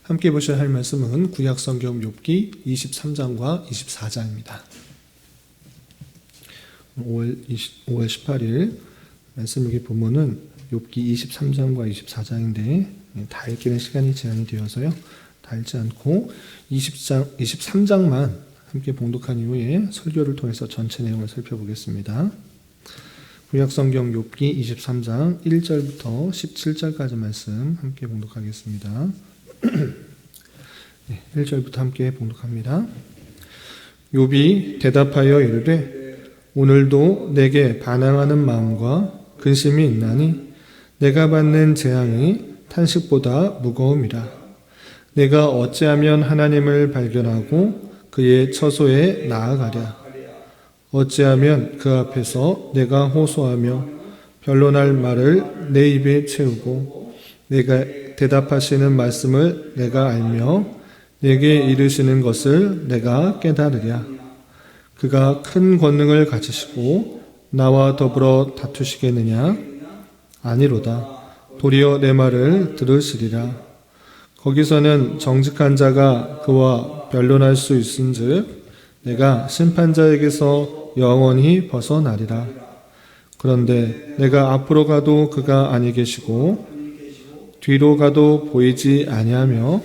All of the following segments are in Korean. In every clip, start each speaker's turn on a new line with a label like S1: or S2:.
S1: 함께 보셔야 할 말씀은 구약성경 욥기 23장과 24장입니다. 5월 18일 말씀일기 본문은 욥기 23장과 24장인데 다 읽기는 시간이 제한이 되어서요. 다 읽지 않고 23장만 함께 봉독한 이후에 설교를 통해서 전체 내용을 살펴보겠습니다. 구약성경 욥기 23장 1절부터 17절까지 말씀 함께 봉독하겠습니다. 1절부터 함께 봉독합니다. 욥이 대답하여 이르되 오늘도 내게 반항하는 마음과 근심이 있나니 내가 받는 재앙이 탄식보다 무거움이라. 내가 어찌하면 하나님을 발견하고 그의 처소에 나아가랴. 어찌하면 그 앞에서 내가 호소하며 변론할 말을 내 입에 채우고 내가 대답하시는 말씀을 내가 알며 내게 이르시는 것을 내가 깨달으랴. 그가 큰 권능을 가지시고 나와 더불어 다투시겠느냐? 아니로다. 도리어 내 말을 들으시리라. 거기서는 정직한 자가 그와 변론할 수 있은즉 내가 심판자에게서 영원히 벗어나리라. 그런데 내가 앞으로 가도 그가 아니 계시고 뒤로 가도 보이지 아니하며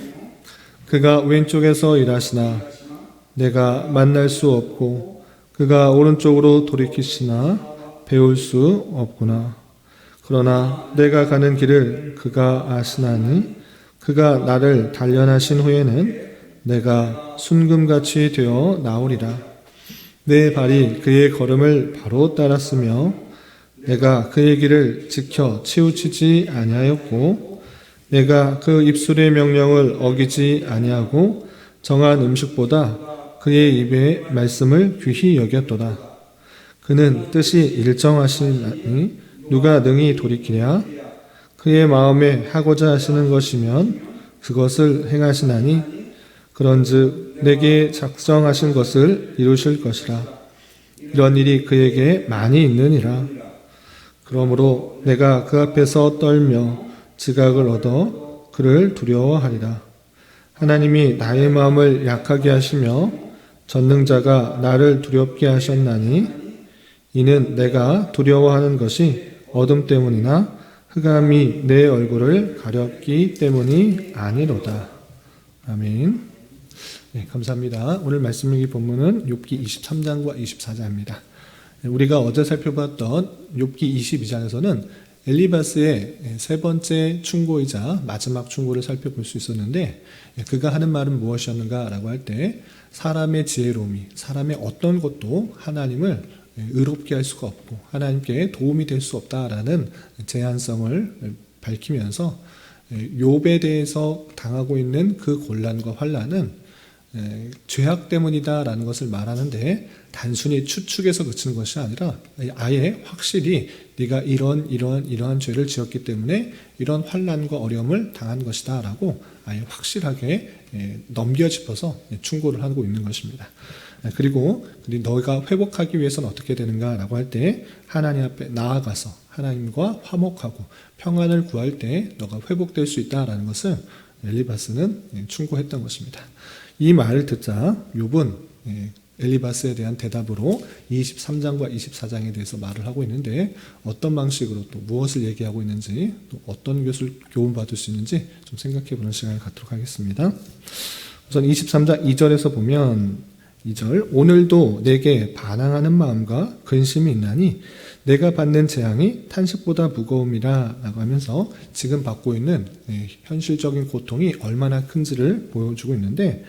S1: 그가 왼쪽에서 일하시나 내가 만날 수 없고 그가 오른쪽으로 돌이키시나 배울 수 없구나. 그러나 내가 가는 길을 그가 아시나니 그가 나를 단련하신 후에는 내가 순금같이 되어 나오리라. 내 발이 그의 걸음을 바로 따랐으며 내가 그의 길을 지켜 치우치지 아니하였고 내가 그 입술의 명령을 어기지 아니하고 정한 음식보다 그의 입의 말씀을 귀히 여겼도다. 그는 뜻이 일정하시니 누가 능히 돌이키랴? 그의 마음에 하고자 하시는 것이면 그것을 행하시나니 그런즉 내게 작정하신 것을 이루실 것이라. 이런 일이 그에게 많이 있느니라. 그러므로 내가 그 앞에서 떨며 지각을 얻어 그를 두려워하리라. 하나님이 나의 마음을 약하게 하시며 전능자가 나를 두렵게 하셨나니 이는 내가 두려워하는 것이 어둠 때문이나 흑암이 내 얼굴을 가렸기 때문이 아니로다. 아멘. 네, 감사합니다. 오늘 말씀일기 본문은 욥기 23장과 24장입니다. 우리가 어제 살펴봤던 욥기 22장에서는 엘리바스의 세 번째 충고이자 마지막 충고를 살펴볼 수 있었는데 그가 하는 말은 무엇이었는가라고 할 때 사람의 지혜로움이 사람의 어떤 것도 하나님을 의롭게 할 수가 없고 하나님께 도움이 될 수 없다라는 제한성을 밝히면서 욥에 대해서 당하고 있는 그 곤란과 환난은 죄악 때문이다라는 것을 말하는데 단순히 추측에서 그치는 것이 아니라 아예 확실히 네가 이러한 죄를 지었기 때문에 이런 환난과 어려움을 당한 것이다 라고 아예 확실하게 넘겨짚어서 충고를 하고 있는 것입니다. 그리고 너가 회복하기 위해서는 어떻게 되는가 라고 할 때 하나님 앞에 나아가서 하나님과 화목하고 평안을 구할 때 너가 회복될 수 있다라는 것을 엘리바스는 충고했던 것입니다. 이 말을 듣자 욥은 엘리바스에 대한 대답으로 23장과 24장에 대해서 말을 하고 있는데 어떤 방식으로 또 무엇을 얘기하고 있는지 또 어떤 것을 교훈받을 수 있는지 좀 생각해보는 시간을 갖도록 하겠습니다. 우선 23장 2절에서 보면 2절 오늘도 내게 반항하는 마음과 근심이 있나니 내가 받는 재앙이 탄식보다 무거움이라 라고 하면서 지금 받고 있는 현실적인 고통이 얼마나 큰지를 보여주고 있는데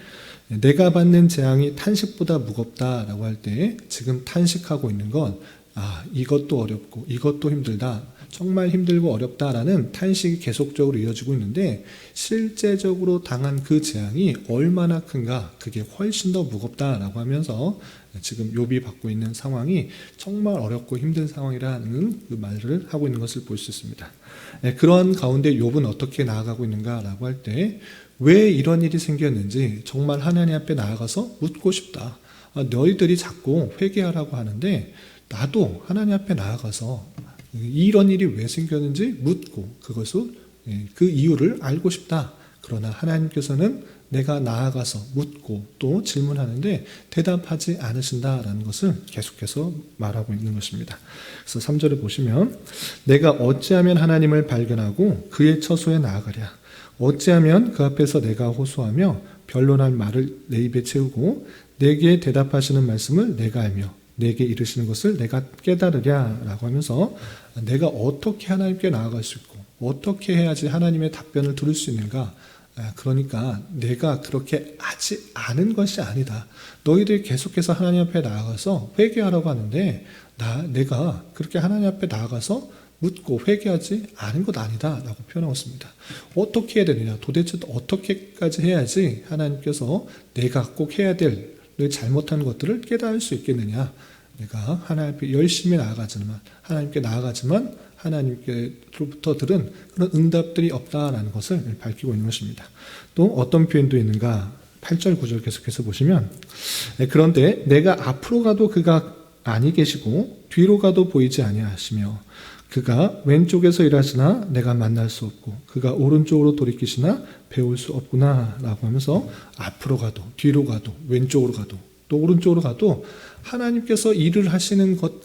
S1: 내가 받는 재앙이 탄식보다 무겁다라고 할 때 지금 탄식하고 있는 건 이것도 어렵고 이것도 힘들다. 정말 힘들고 어렵다라는 탄식이 계속적으로 이어지고 있는데 실제적으로 당한 그 재앙이 얼마나 큰가 그게 훨씬 더 무겁다라고 하면서 지금 욥이 받고 있는 상황이 정말 어렵고 힘든 상황이라는 그 말을 하고 있는 것을 볼 수 있습니다. 그러한 가운데 욥은 어떻게 나아가고 있는가라고 할 때 왜 이런 일이 생겼는지 정말 하나님 앞에 나아가서 묻고 싶다. 너희들이 자꾸 회개하라고 하는데 나도 하나님 앞에 나아가서 이런 일이 왜 생겼는지 묻고 그것을 그 이유를 알고 싶다. 그러나 하나님께서는 내가 나아가서 묻고 또 질문하는데 대답하지 않으신다라는 것을 계속해서 말하고 있는 것입니다. 그래서 3절을 보시면 내가 어찌하면 하나님을 발견하고 그의 처소에 나아가랴. 어찌하면 그 앞에서 내가 호소하며 변론할 말을 내 입에 채우고 내게 대답하시는 말씀을 내가 알며 내게 이르시는 것을 내가 깨달으랴 라고 하면서 내가 어떻게 하나님께 나아갈 수 있고 어떻게 해야지 하나님의 답변을 들을 수 있는가. 그러니까 내가 그렇게 하지 않은 것이 아니다. 너희들이 계속해서 하나님 앞에 나아가서 회개하라고 하는데 내가 그렇게 하나님 앞에 나아가서 묻고 회개하지 않은 것 아니다 라고 표현하고 있습니다. 어떻게 해야 되느냐, 도대체 어떻게까지 해야지 하나님께서 내가 꼭 해야 될 잘못한 것들을 깨달을 수 있겠느냐. 내가 하나님 앞에 열심히 나아가지만 하나님께 나아가지만 하나님께로부터 들은 그런 응답들이 없다라는 것을 밝히고 있는 것입니다. 또 어떤 표현도 있는가. 8절 9절 계속해서 보시면 그런데 내가 앞으로 가도 그가 아니 계시고 뒤로 가도 보이지 아니하시며 그가 왼쪽에서 일하시나 내가 만날 수 없고 그가 오른쪽으로 돌이키시나 배울 수 없구나 라고 하면서 앞으로 가도 뒤로 가도 왼쪽으로 가도 또 오른쪽으로 가도 하나님께서 일을 하시는 것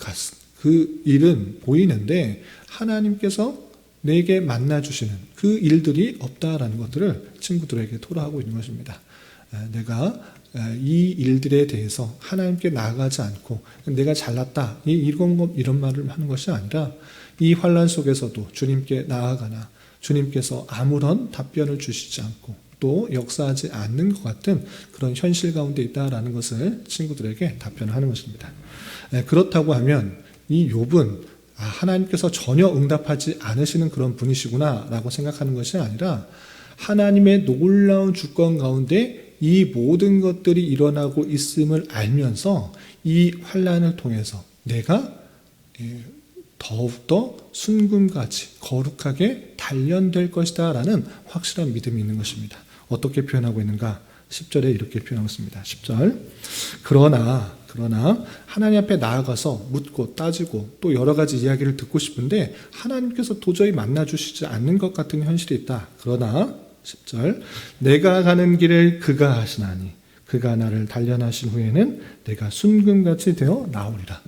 S1: 그 일은 보이는데 하나님께서 내게 만나주시는 그 일들이 없다라는 것들을 친구들에게 토로하고 있는 것입니다. 내가 이 일들에 대해서 하나님께 나아가지 않고 내가 잘났다 이런 말을 하는 것이 아니라 이 환난 속에서도 주님께 나아가나 주님께서 아무런 답변을 주시지 않고 또 역사하지 않는 것 같은 그런 현실 가운데 있다라는 것을 친구들에게 답변하는 것입니다. 그렇다고 하면 이 욥은 하나님께서 전혀 응답하지 않으시는 그런 분이시구나 라고 생각하는 것이 아니라 하나님의 놀라운 주권 가운데 이 모든 것들이 일어나고 있음을 알면서 이 환난을 통해서 내가 더욱더 순금같이 거룩하게 단련될 것이다 라는 확실한 믿음이 있는 것입니다. 어떻게 표현하고 있는가? 10절에 이렇게 표현하고 있습니다. 10절 그러나 하나님 앞에 나아가서 묻고 따지고 또 여러 가지 이야기를 듣고 싶은데 하나님께서 도저히 만나주시지 않는 것 같은 현실이 있다. 그러나 10절 내가 가는 길을 그가 하시나니 그가 나를 단련하신 후에는 내가 순금같이 되어 나오리라.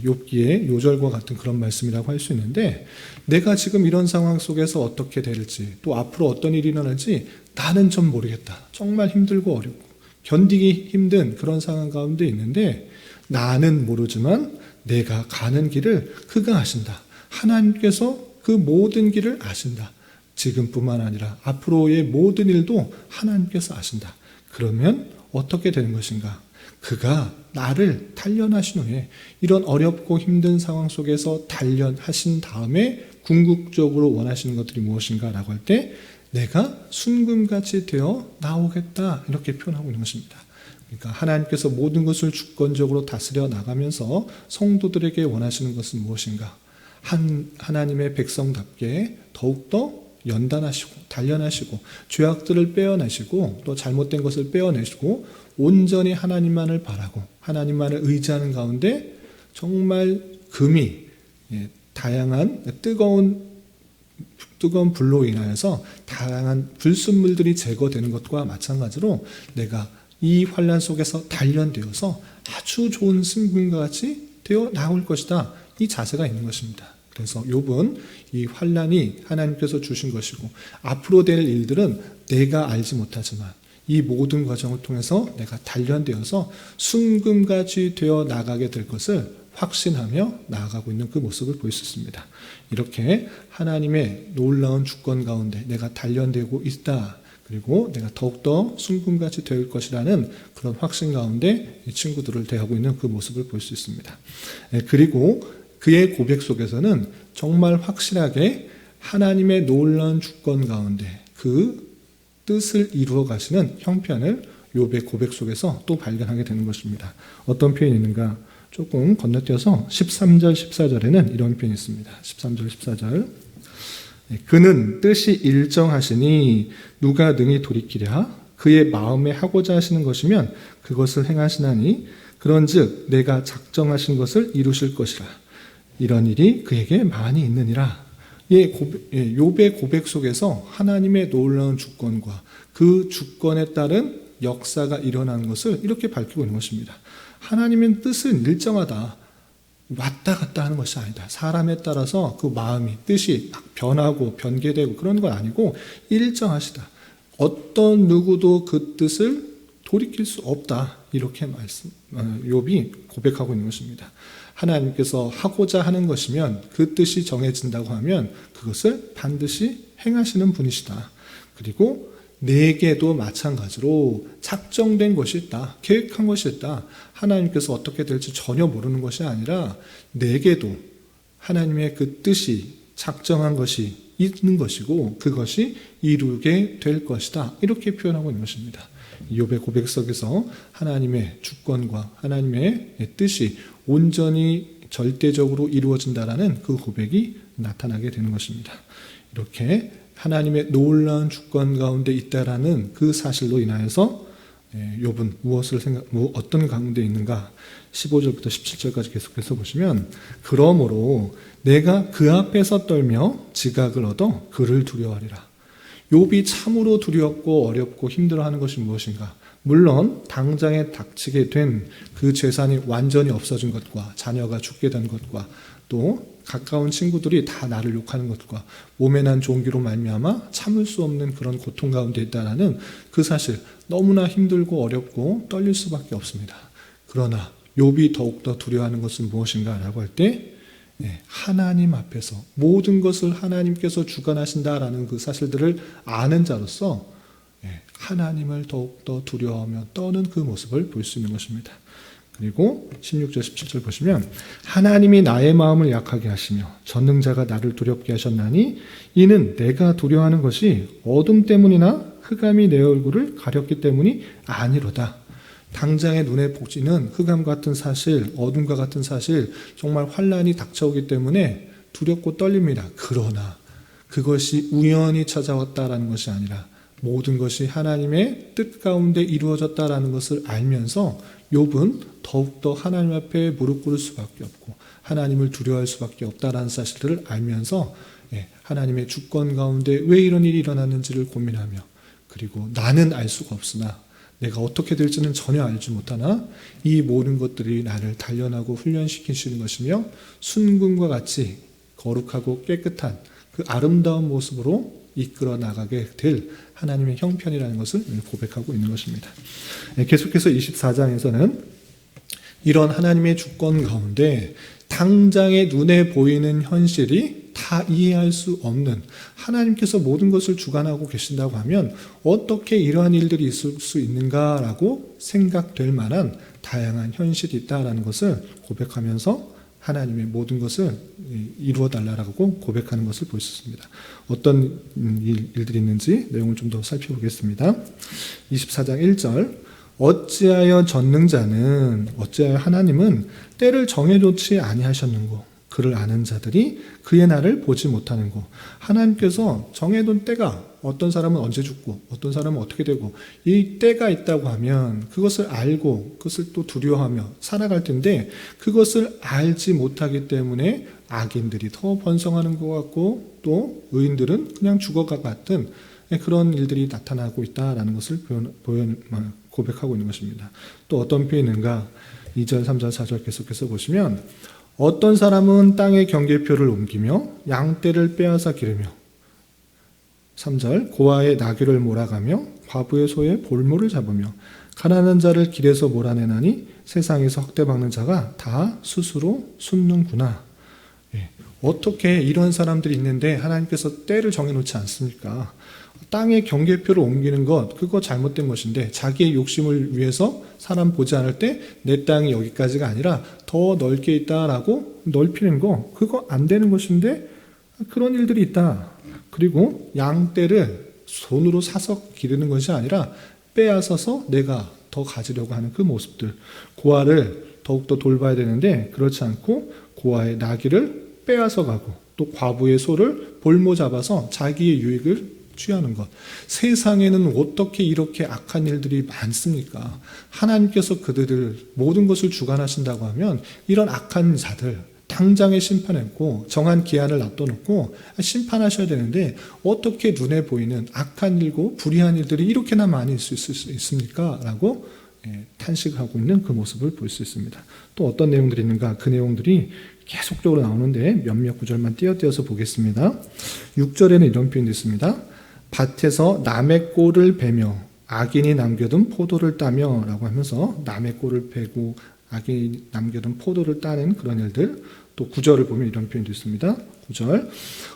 S1: 욥기의 요절과 같은 그런 말씀이라고 할 수 있는데 내가 지금 이런 상황 속에서 어떻게 될지 또 앞으로 어떤 일이 일어날지 나는 좀 모르겠다. 정말 힘들고 어렵고 견디기 힘든 그런 상황 가운데 있는데 나는 모르지만 내가 가는 길을 그가 아신다. 하나님께서 그 모든 길을 아신다. 지금뿐만 아니라 앞으로의 모든 일도 하나님께서 아신다. 그러면 어떻게 되는 것인가? 그가 나를 단련하신 후에 이런 어렵고 힘든 상황 속에서 단련하신 다음에 궁극적으로 원하시는 것들이 무엇인가 라고 할 때 내가 순금같이 되어 나오겠다 이렇게 표현하고 있는 것입니다. 그러니까 하나님께서 모든 것을 주권적으로 다스려 나가면서 성도들에게 원하시는 것은 무엇인가? 하나님의 백성답게 더욱더 연단하시고 단련하시고 죄악들을 빼어내시고 또 잘못된 것을 빼어내시고 온전히 하나님만을 바라고 하나님만을 의지하는 가운데 정말 금이 다양한 뜨거운 불로 인하여서 다양한 불순물들이 제거되는 것과 마찬가지로 내가 이 환난 속에서 단련되어서 아주 좋은 승분과 같이 되어 나올 것이다. 이 자세가 있는 것입니다. 그래서 욥은 이 환난이 하나님께서 주신 것이고 앞으로 될 일들은 내가 알지 못하지만 이 모든 과정을 통해서 내가 단련되어서 순금같이 되어 나가게 될 것을 확신하며 나아가고 있는 그 모습을 볼 수 있습니다. 이렇게 하나님의 놀라운 주권 가운데 내가 단련되고 있다. 그리고 내가 더욱더 순금같이 될 것이라는 그런 확신 가운데 이 친구들을 대하고 있는 그 모습을 볼 수 있습니다. 그리고 그의 고백 속에서는 정말 확실하게 하나님의 놀라운 주권 가운데 그 뜻을 이루어 가시는 형편을 욥의 고백 속에서 또 발견하게 되는 것입니다. 어떤 표현이 있는가? 조금 건너뛰어서 13절, 14절에는 이런 표현이 있습니다. 13절, 14절. 그는 뜻이 일정하시니 누가 능히 돌이키랴? 그의 마음에 하고자 하시는 것이면 그것을 행하시나니 그런즉 내가 작정하신 것을 이루실 것이라. 이런 일이 그에게 많이 있느니라. 욥의 고백 속에서 하나님의 놀라운 주권과 그 주권에 따른 역사가 일어나는 것을 이렇게 밝히고 있는 것입니다. 하나님의 뜻은 일정하다. 왔다 갔다 하는 것이 아니다. 사람에 따라서 그 마음이, 뜻이 막 변하고 변개되고 그런 건 아니고 일정하시다. 어떤 누구도 그 뜻을 돌이킬 수 없다. 이렇게 욥이 고백하고 있는 것입니다. 하나님께서 하고자 하는 것이면 그 뜻이 정해진다고 하면 그것을 반드시 행하시는 분이시다. 그리고 내게도 마찬가지로 작정된 것이 있다. 계획한 것이 있다. 하나님께서 어떻게 될지 전혀 모르는 것이 아니라 내게도 하나님의 그 뜻이 작정한 것이 있는 것이고 그것이 이루게 될 것이다. 이렇게 표현하고 있는 것입니다. 욥의 고백 속에서 하나님의 주권과 하나님의 뜻이 온전히 절대적으로 이루어진다라는 그 고백이 나타나게 되는 것입니다. 이렇게 하나님의 놀라운 주권 가운데 있다라는 그 사실로 인하여서 욥은 어떤 가운데 있는가 15절부터 17절까지 계속해서 보시면 그러므로 내가 그 앞에서 떨며 지각을 얻어 그를 두려워하리라. 욥이 참으로 두렵고 어렵고 힘들어하는 것이 무엇인가? 물론 당장에 닥치게 된 그 재산이 완전히 없어진 것과 자녀가 죽게 된 것과 또 가까운 친구들이 다 나를 욕하는 것과 몸에 난 종기로 말미암아 참을 수 없는 그런 고통 가운데 있다라는 그 사실 너무나 힘들고 어렵고 떨릴 수밖에 없습니다. 그러나 욥이 더욱더 두려워하는 것은 무엇인가 라고 할 때 하나님 앞에서 모든 것을 하나님께서 주관하신다라는 그 사실들을 아는 자로서 하나님을 더욱더 두려워하며 떠는 그 모습을 볼 수 있는 것입니다. 그리고 16절 17절 보시면 하나님이 나의 마음을 약하게 하시며 전능자가 나를 두렵게 하셨나니 이는 내가 두려워하는 것이 어둠 때문이나 흑암이 내 얼굴을 가렸기 때문이 아니로다. 당장의 눈에 보이는 흑암 같은 사실, 어둠과 같은 사실, 정말 환란이 닥쳐오기 때문에 두렵고 떨립니다. 그러나 그것이 우연히 찾아왔다라는 것이 아니라 모든 것이 하나님의 뜻 가운데 이루어졌다라는 것을 알면서 욥은 더욱더 하나님 앞에 무릎 꿇을 수밖에 없고 하나님을 두려워할 수밖에 없다라는 사실을 알면서 하나님의 주권 가운데 왜 이런 일이 일어났는지를 고민하며 그리고 나는 알 수가 없으나 내가 어떻게 될지는 전혀 알지 못하나 이 모든 것들이 나를 단련하고 훈련시키시는 것이며 순금과 같이 거룩하고 깨끗한 그 아름다운 모습으로 이끌어 나가게 될 하나님의 형편이라는 것을 고백하고 있는 것입니다. 계속해서 24장에서는 이런 하나님의 주권 가운데 당장의 눈에 보이는 현실이 다 이해할 수 없는 하나님께서 모든 것을 주관하고 계신다고 하면 어떻게 이러한 일들이 있을 수 있는가라고 생각될 만한 다양한 현실이 있다라는 것을 고백하면서 하나님의 모든 것을 이루어 달라고 고백하는 것을 볼 수 있습니다. 어떤 일들이 있는지 내용을 좀 더 살펴보겠습니다. 24장 1절 어찌하여 하나님은 때를 정해놓지 아니하셨는고 그를 아는 자들이 그의 날을 보지 못하는고. 하나님께서 정해둔 때가 어떤 사람은 언제 죽고 어떤 사람은 어떻게 되고 이 때가 있다고 하면 그것을 알고 그것을 또 두려워하며 살아갈 텐데 그것을 알지 못하기 때문에 악인들이 더 번성하는 것 같고 또 의인들은 그냥 죽어가 같은 그런 일들이 나타나고 있다라는 것을 고백하고 있는 것입니다. 또 어떤 표현인가 2절, 3절, 4절 계속해서 보시면 어떤 사람은 땅의 경계표를 옮기며 양떼를 빼앗아 기르며 3절 고아의 나귀를 몰아가며 과부의 소의 볼모를 잡으며 가난한 자를 길에서 몰아내나니 세상에서 학대받는 자가 다 스스로 숨는구나. 어떻게 이런 사람들이 있는데 하나님께서 때를 정해놓지 않습니까? 땅의 경계표를 옮기는 것 그거 잘못된 것인데 자기의 욕심을 위해서 사람 보지 않을 때 내 땅이 여기까지가 아니라 더 넓게 있다라고 넓히는 거 그거 안 되는 것인데 그런 일들이 있다. 그리고 양떼를 손으로 사서 기르는 것이 아니라 빼앗아서 내가 더 가지려고 하는 그 모습들 고아를 더욱더 돌봐야 되는데 그렇지 않고 고아의 나귀를 빼앗아 가고 또 과부의 소를 볼모 잡아서 자기의 유익을 취하는 것. 세상에는 어떻게 이렇게 악한 일들이 많습니까? 하나님께서 그들을 모든 것을 주관하신다고 하면 이런 악한 자들 당장에 심판했고 정한 기한을 놔둬놓고 심판하셔야 되는데 어떻게 눈에 보이는 악한 일고 불의한 일들이 이렇게나 많이 있을 수 있습니까? 라고 탄식하고 있는 그 모습을 볼 수 있습니다. 또 어떤 내용들이 있는가? 그 내용들이 계속적으로 나오는데 몇몇 구절만 띄어서 보겠습니다. 6절에는 이런 표현이 있습니다. 밭에서 남의 꼴을 베며 악인이 남겨둔 포도를 따며 라고 하면서 남의 꼴을 베고 악인이 남겨둔 포도를 따는 그런 일들. 또 9절을 보면 이런 표현도 있습니다. 9절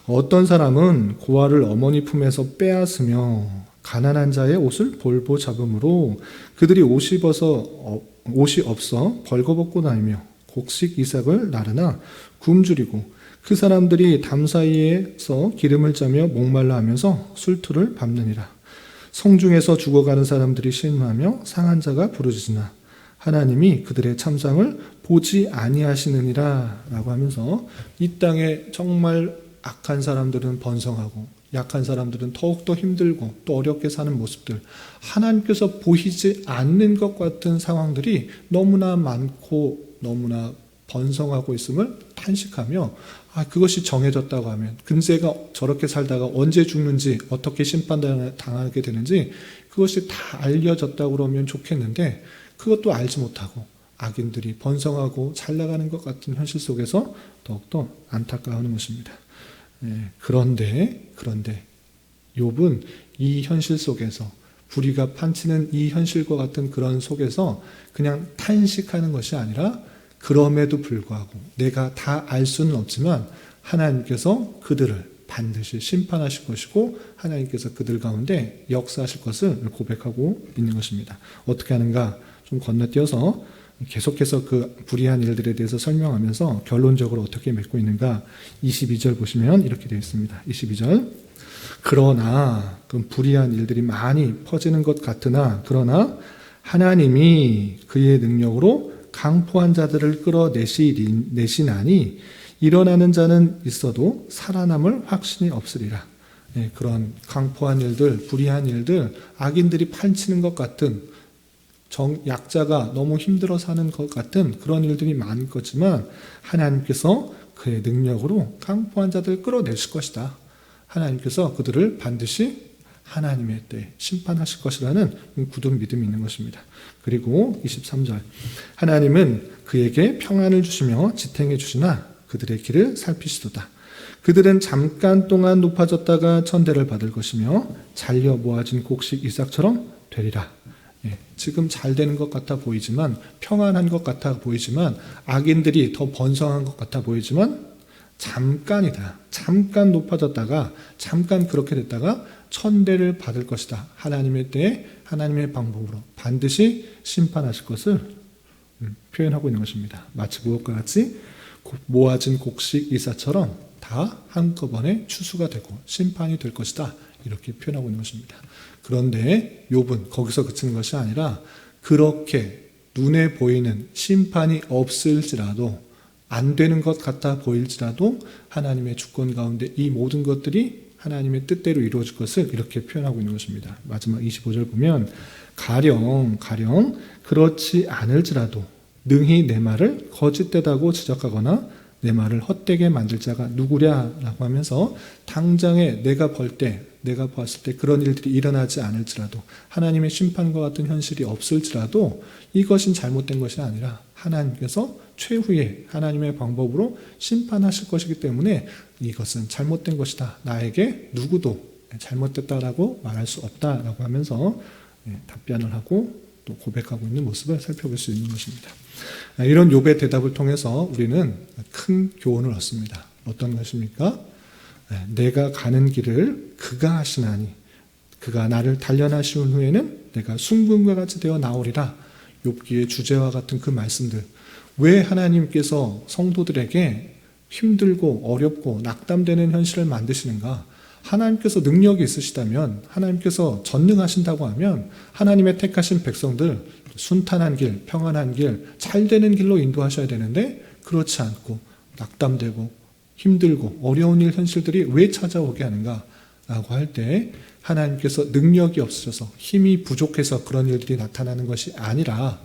S1: 어떤 사람은 고아를 어머니 품에서 빼앗으며 가난한 자의 옷을 볼보 잡음으로 그들이 옷이 없어 벌거벗고 다니며 곡식 이삭을 나르나 굶주리고 그 사람들이 담 사이에서 기름을 짜며 목말라 하면서 술투를 밟느니라. 성중에서 죽어가는 사람들이 신음하며 상한 자가 부르짖으나 하나님이 그들의 참상을 보지 아니하시느니라 라고 하면서 이 땅에 정말 악한 사람들은 번성하고 약한 사람들은 더욱더 힘들고 또 어렵게 사는 모습들, 하나님께서 보이지 않는 것 같은 상황들이 너무나 많고 너무나 번성하고 있음을 탄식하며 그것이 정해졌다고 하면 근세가 저렇게 살다가 언제 죽는지 어떻게 심판당하게 되는지 그것이 다 알려졌다고 그러면 좋겠는데 그것도 알지 못하고 악인들이 번성하고 잘 나가는 것 같은 현실 속에서 더욱더 안타까워하는 것입니다. 그런데 욥은 이 현실 속에서 불의가 판치는 이 현실과 같은 그런 속에서 그냥 탄식하는 것이 아니라 그럼에도 불구하고 내가 다 알 수는 없지만 하나님께서 그들을 반드시 심판하실 것이고 하나님께서 그들 가운데 역사하실 것을 고백하고 있는 것입니다. 어떻게 하는가? 좀 건너뛰어서 계속해서 그 불의한 일들에 대해서 설명하면서 결론적으로 어떻게 맺고 있는가 22절 보시면 이렇게 되어 있습니다. 22절 그러나 그 불의한 일들이 많이 퍼지는 것 같으나 그러나 하나님이 그의 능력으로 강포한 자들을 끌어내시나니 일어나는 자는 있어도 살아남을 확신이 없으리라. 그런 강포한 일들, 불의한 일들, 악인들이 판치는 것 같은 약자가 너무 힘들어 사는 것 같은 그런 일들이 많을 거지만 하나님께서 그의 능력으로 강포한 자들을 끌어내실 것이다. 하나님께서 그들을 반드시 하나님의 때에 심판하실 것이라는 굳은 믿음이 있는 것입니다. 그리고 23절 하나님은 그에게 평안을 주시며 지탱해 주시나 그들의 길을 살피시도다. 그들은 잠깐 동안 높아졌다가 천대를 받을 것이며 잘려 모아진 곡식 이삭처럼 되리라. 지금 잘 되는 것 같아 보이지만 평안한 것 같아 보이지만 악인들이 더 번성한 것 같아 보이지만 잠깐이다. 잠깐 높아졌다가 잠깐 그렇게 됐다가 천대를 받을 것이다. 하나님의 때에 하나님의 방법으로 반드시 심판하실 것을 표현하고 있는 것입니다. 마치 무엇과 같이 모아진 곡식 이삭처럼 다 한꺼번에 추수가 되고 심판이 될 것이다. 이렇게 표현하고 있는 것입니다. 그런데 욥은 거기서 그치는 것이 아니라 그렇게 눈에 보이는 심판이 없을지라도 안 되는 것 같아 보일지라도 하나님의 주권 가운데 이 모든 것들이 하나님의 뜻대로 이루어질 것을 이렇게 표현하고 있는 것입니다. 마지막 25절 보면 가령 그렇지 않을지라도 능히 내 말을 거짓되다고 지적하거나 내 말을 헛되게 만들 자가 누구랴라고 하면서 당장에 내가 봤을 때 그런 일들이 일어나지 않을지라도 하나님의 심판과 같은 현실이 없을지라도 이것은 잘못된 것이 아니라 하나님께서 최후에 하나님의 방법으로 심판하실 것이기 때문에 이것은 잘못된 것이다. 나에게 누구도 잘못됐다라고 말할 수 없다라고 하면서 답변을 하고 또 고백하고 있는 모습을 살펴볼 수 있는 것입니다. 이런 욥의 대답을 통해서 우리는 큰 교훈을 얻습니다. 어떤 것입니까? 내가 가는 길을 그가 하시나니 그가 나를 단련하시는 후에는 내가 순금과 같이 되어 나오리라. 욥기의 주제와 같은 그 말씀들. 왜 하나님께서 성도들에게 힘들고 어렵고 낙담되는 현실을 만드시는가? 하나님께서 능력이 있으시다면, 하나님께서 전능하신다고 하면 하나님의 택하신 백성들 순탄한 길, 평안한 길, 잘 되는 길로 인도하셔야 되는데 그렇지 않고 낙담되고 힘들고 어려운 일 현실들이 왜 찾아오게 하는가? 라고 할 때 하나님께서 능력이 없으셔서 힘이 부족해서 그런 일들이 나타나는 것이 아니라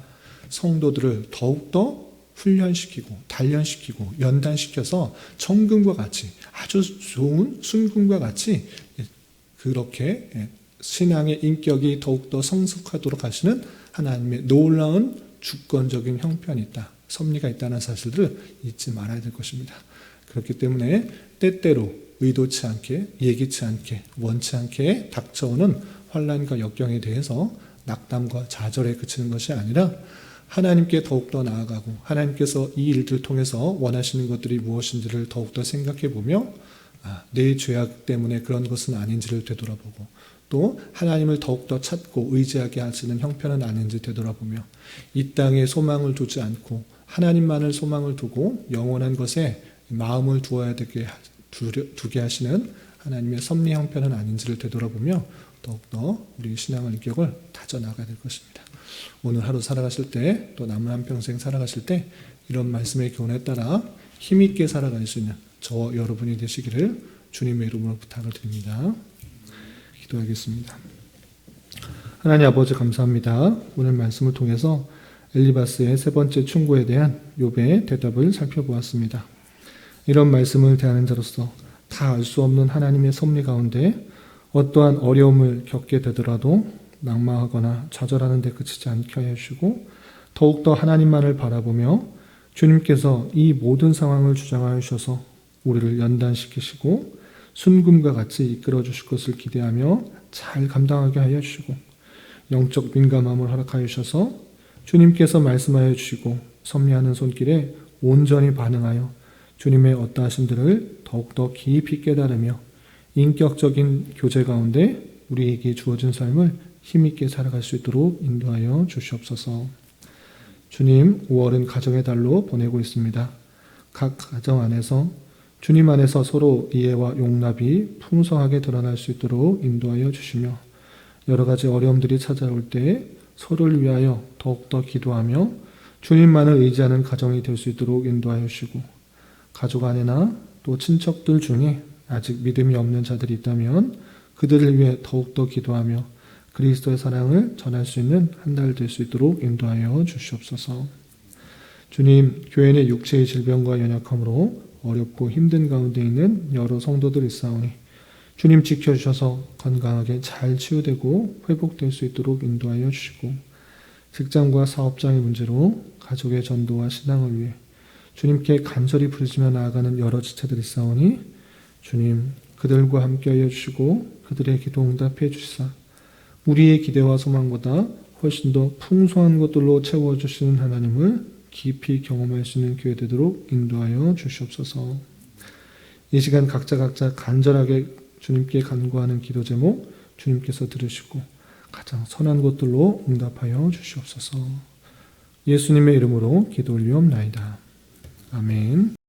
S1: 성도들을 더욱더 훈련시키고 단련시키고 연단시켜서 천금과 같이 아주 좋은 순금과 같이 그렇게 신앙의 인격이 더욱더 성숙하도록 하시는 하나님의 놀라운 주권적인 형편이 있다. 섭리가 있다는 사실들을 잊지 말아야 될 것입니다. 그렇기 때문에 때때로 의도치 않게 예기치 않게 원치 않게 닥쳐오는 환난과 역경에 대해서 낙담과 좌절에 그치는 것이 아니라 하나님께 더욱더 나아가고 하나님께서 이 일들을 통해서 원하시는 것들이 무엇인지를 더욱더 생각해 보며 내 죄악 때문에 그런 것은 아닌지를 되돌아보고 또 하나님을 더욱더 찾고 의지하게 하시는 형편은 아닌지 되돌아보며 이 땅에 소망을 두지 않고 하나님만을 소망을 두고 영원한 것에 마음을 두게 하시는 하나님의 섭리 형편은 아닌지를 되돌아보며 더욱더 우리 신앙의 인격을 다져나가야 될 것입니다. 오늘 하루 살아가실 때 또 남은 한평생 살아가실 때 이런 말씀의 교훈에 따라 힘있게 살아갈 수 있는 저와 여러분이 되시기를 주님의 이름으로 부탁을 드립니다. 기도하겠습니다. 하나님 아버지 감사합니다. 오늘 말씀을 통해서 엘리바스의 세 번째 충고에 대한 욥의 대답을 살펴보았습니다. 이런 말씀을 대하는 자로서 다 알 수 없는 하나님의 섭리 가운데 어떠한 어려움을 겪게 되더라도 낙마하거나 좌절하는 데 그치지 않게 하여 주시고 더욱더 하나님만을 바라보며 주님께서 이 모든 상황을 주장하여 주셔서 우리를 연단시키시고 순금과 같이 이끌어 주실 것을 기대하며 잘 감당하게 하여 주시고 영적 민감함을 허락하여 주셔서 주님께서 말씀하여 주시고 섭리하는 손길에 온전히 반응하여 주님의 어떠하심들을 더욱더 깊이 깨달으며 인격적인 교제 가운데 우리에게 주어진 삶을 힘있게 살아갈 수 있도록 인도하여 주시옵소서. 주님, 5월은 가정의 달로 보내고 있습니다. 각 가정 안에서 주님 안에서 서로 이해와 용납이 풍성하게 드러날 수 있도록 인도하여 주시며 여러 가지 어려움들이 찾아올 때 서로를 위하여 더욱더 기도하며 주님만을 의지하는 가정이 될 수 있도록 인도하여 주시고 가족 안에나 또 친척들 중에 아직 믿음이 없는 자들이 있다면 그들을 위해 더욱더 기도하며 그리스도의 사랑을 전할 수 있는 한 달 될 수 있도록 인도하여 주시옵소서. 주님, 교회 내 육체의 질병과 연약함으로 어렵고 힘든 가운데 있는 여러 성도들이 있사오니 주님 지켜주셔서 건강하게 잘 치유되고 회복될 수 있도록 인도하여 주시고 직장과 사업장의 문제로 가족의 전도와 신앙을 위해 주님께 간절히 부르짖며 나아가는 여러 지체들이 있사오니 주님 그들과 함께하여 주시고 그들의 기도 응답해 주시사 우리의 기대와 소망보다 훨씬 더 풍성한 것들로 채워주시는 하나님을 깊이 경험할 수 있는 교회 되도록 인도하여 주시옵소서. 이 시간 각자 간절하게 주님께 간구하는 기도 제목 주님께서 들으시고 가장 선한 것들로 응답하여 주시옵소서. 예수님의 이름으로 기도 올리옵나이다. 아멘.